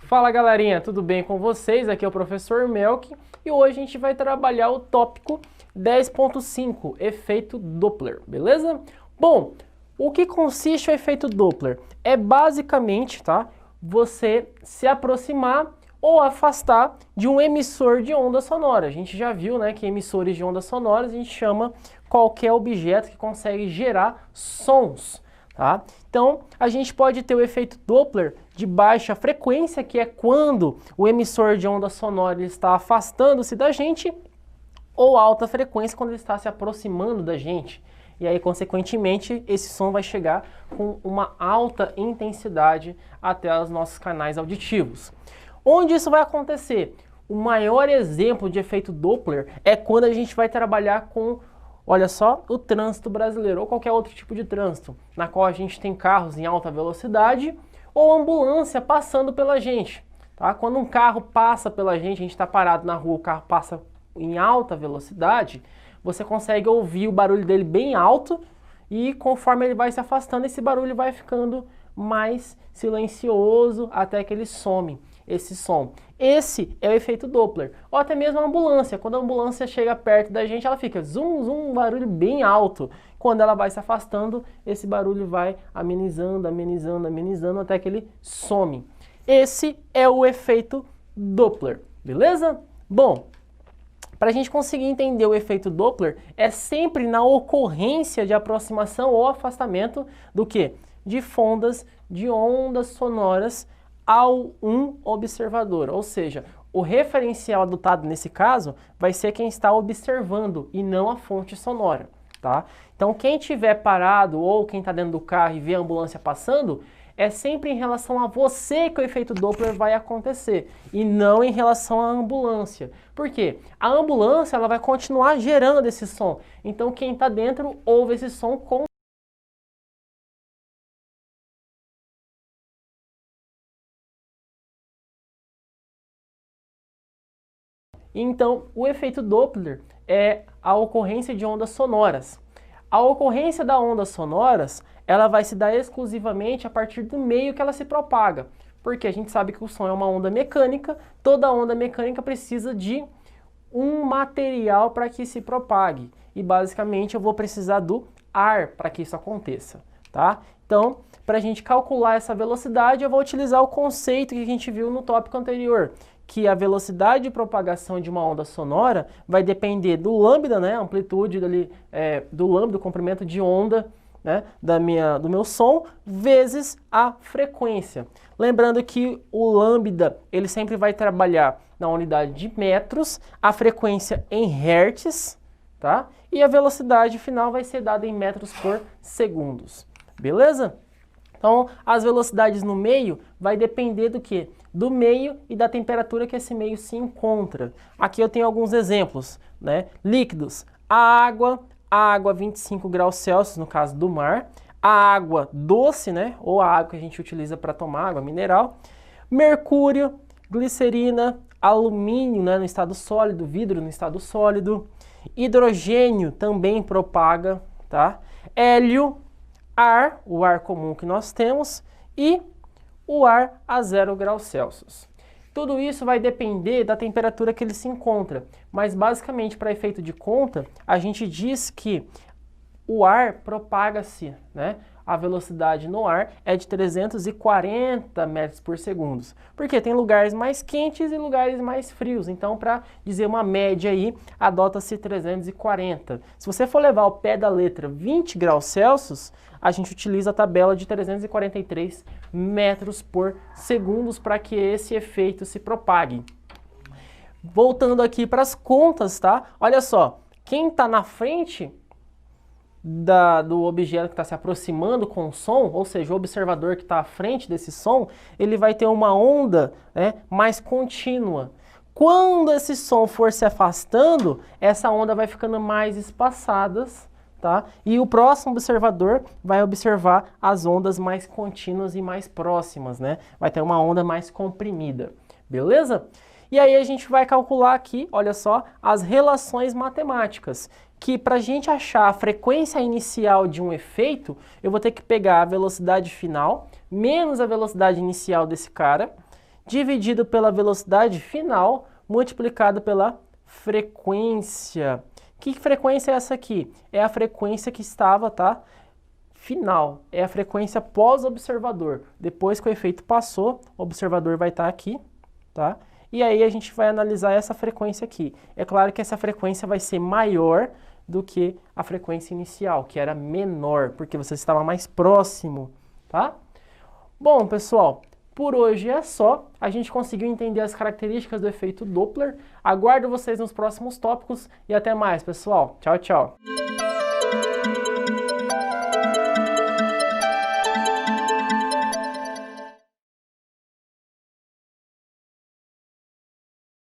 Fala galerinha, tudo bem com vocês? Aqui é o professor Melk e hoje a gente vai trabalhar o tópico 10.5, efeito Doppler, beleza? Bom, o que consiste o efeito Doppler? É basicamente, tá, você se aproximar ou afastar de um emissor de onda sonora. A gente já viu, né, que emissores de ondas sonoras a gente chama qualquer objeto que consegue gerar sons. Tá? Então, a gente pode ter o efeito Doppler de baixa frequência, que é quando o emissor de onda sonora está afastando-se da gente, ou alta frequência, quando ele está se aproximando da gente. E aí, consequentemente, esse som vai chegar com uma alta intensidade até os nossos canais auditivos. Onde isso vai acontecer? O maior exemplo de efeito Doppler é quando a gente vai trabalhar com, olha só, o trânsito brasileiro ou qualquer outro tipo de trânsito, na qual a gente tem carros em alta velocidade ou ambulância passando pela gente. Tá? Quando um carro passa pela gente, a gente está parado na rua, o carro passa em alta velocidade, você consegue ouvir o barulho dele bem alto e conforme ele vai se afastando, esse barulho vai ficando mais silencioso até que ele some, esse som. Esse é o efeito Doppler. Ou até mesmo a ambulância. Quando a ambulância chega perto da gente, ela fica zum, zum, um barulho bem alto. Quando ela vai se afastando, esse barulho vai amenizando, amenizando, amenizando até que ele some. Esse é o efeito Doppler, beleza? Bom, para a gente conseguir entender o efeito Doppler, é sempre na ocorrência de aproximação ou afastamento do quê? De fondas de ondas sonoras ao um observador, ou seja, o referencial adotado nesse caso vai ser quem está observando e não a fonte sonora, tá? Então quem estiver parado ou quem está dentro do carro e vê a ambulância passando, é sempre em relação a você que o efeito Doppler vai acontecer e não em relação à ambulância. Por quê? A ambulância ela vai continuar gerando esse som, então quem está dentro ouve esse som com Então, o efeito Doppler é a ocorrência de ondas sonoras. A ocorrência das ondas sonoras, ela vai se dar exclusivamente a partir do meio que ela se propaga. Porque a gente sabe que o som é uma onda mecânica, toda onda mecânica precisa de um material para que se propague. E basicamente eu vou precisar do ar para que isso aconteça, tá? Então, para a gente calcular essa velocidade, eu vou utilizar o conceito que a gente viu no tópico anterior, que a velocidade de propagação de uma onda sonora vai depender do lambda, né, a amplitude do lambda, do comprimento de onda, né, do meu som, vezes a frequência. Lembrando que o lambda ele sempre vai trabalhar na unidade de metros, a frequência em hertz, tá? E a velocidade final vai ser dada em metros por segundos. Beleza? Então, as velocidades no meio vai depender do quê? Do meio e da temperatura que esse meio se encontra. Aqui eu tenho alguns exemplos, né? Líquidos, a água 25 graus Celsius, no caso do mar, a água doce, né? Ou a água que a gente utiliza para tomar, água mineral, mercúrio, glicerina, alumínio, né, no estado sólido, vidro no estado sólido, hidrogênio também propaga, tá? Hélio, ar, o ar comum que nós temos, e o ar a 0 graus Celsius. Tudo isso vai depender da temperatura que ele se encontra, mas basicamente para efeito de conta, a gente diz que o ar propaga-se, né? A velocidade no ar é de 340 metros por segundo. Porque tem lugares mais quentes e lugares mais frios. Então, para dizer uma média aí, adota-se 340. Se você for levar ao pé da letra 20 graus Celsius, a gente utiliza a tabela de 343 metros por segundo para que esse efeito se propague. Voltando aqui para as contas, tá? Olha só, quem está na frente do objeto que está se aproximando com o som, ou seja, o observador que está à frente desse som, ele vai ter uma onda, né, mais contínua. Quando esse som for se afastando, essa onda vai ficando mais espaçada, tá? E o próximo observador vai observar as ondas mais contínuas e mais próximas, né? Vai ter uma onda mais comprimida, beleza? E aí a gente vai calcular aqui, olha só, as relações matemáticas, que para a gente achar a frequência inicial de um efeito, eu vou ter que pegar a velocidade final menos a velocidade inicial desse cara, dividido pela velocidade final, multiplicado pela frequência. Que frequência é essa aqui? É a frequência que estava, tá? Final. É a frequência pós-observador. Depois que o efeito passou, o observador vai estar aqui, tá? E aí a gente vai analisar essa frequência aqui. É claro que essa frequência vai ser maior do que a frequência inicial, que era menor, porque você estava mais próximo, tá? Bom, pessoal, por hoje é só. A gente conseguiu entender as características do efeito Doppler. Aguardo vocês nos próximos tópicos e até mais, pessoal. Tchau, tchau.